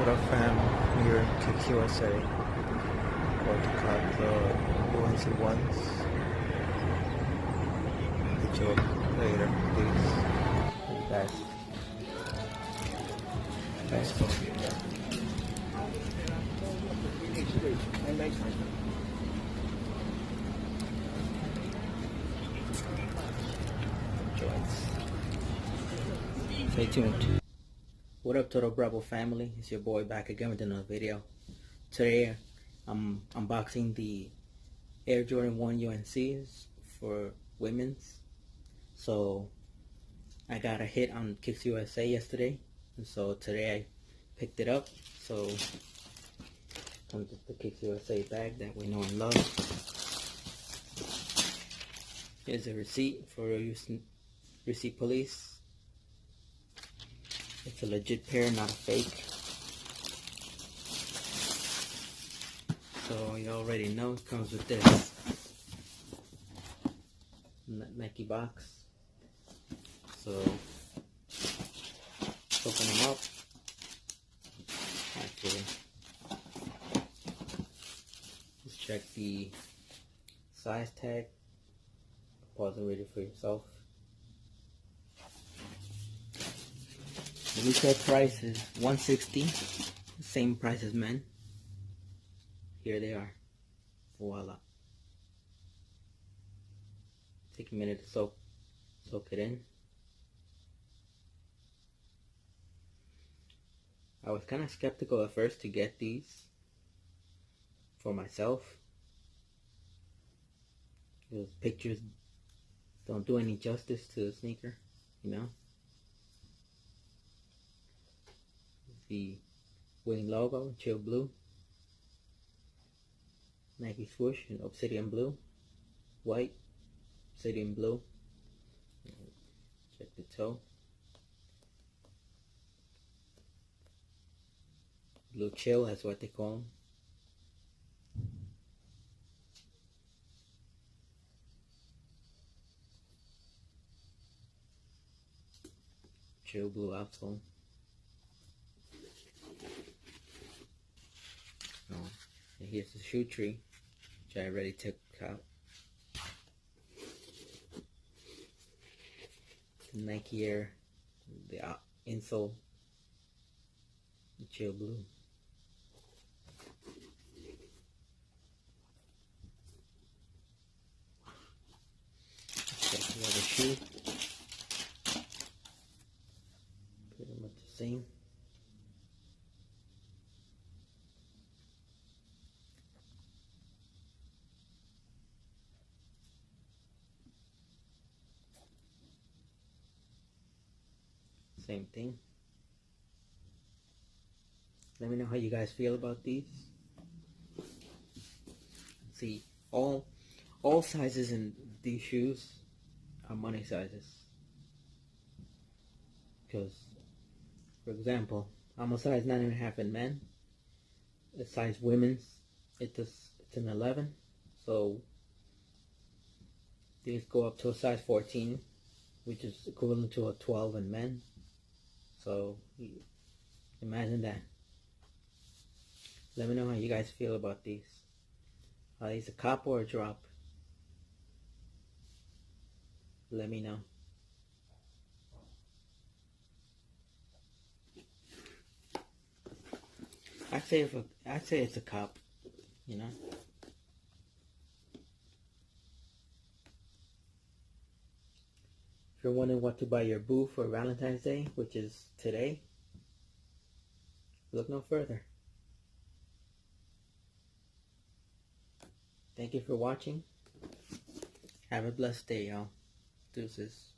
What up, fam? Here in Kicks USA. About to cut the UNC ones. Hit you up later, please. You guys. Let's go. Joints. Stay tuned. What up, Total Bravo family? It's your boy back again with another video. Today I'm unboxing the Air Jordan 1 UNCs for women's. So I got a hit on Kicks USA yesterday, and so today I picked it up. So comes with the Kicks USA bag that we know and love. Here's a receipt for receipt police. It's a legit pair, not a fake. So you already know it comes with this Nike box. So let's open them up. Actually, let's check the size tag. Pause and read it for yourself. The retail price is $160, same price as men. Here they are. Voila. Take a minute to soak it in. I was kind of skeptical at first to get these for myself. Those pictures don't do any justice to the sneaker, you know. The wing logo, chill blue, Nike swoosh in obsidian blue, white, obsidian blue. Check the toe, blue chill, that's what they call them. Chill blue outsole. And here's the shoe tree, which I already took out. The Nike Air, the insole, the chill blue. Check the other shoe. Pretty much the same. Same thing. Let me know how you guys feel about these. See, all sizes in these shoes are money sizes. Because, for example, I'm a size 9.5 in men. A size women's, it's an 11. So these go up to a size 14, which is equivalent to a 12 in men. So imagine that. Let me know how you guys feel about these. Are these a cop or a drop? Let me know. I'd say it's a cop, you know. If you're wondering what to buy your boo for Valentine's Day, which is today, look no further. Thank you for watching. Have a blessed day, y'all. Deuces.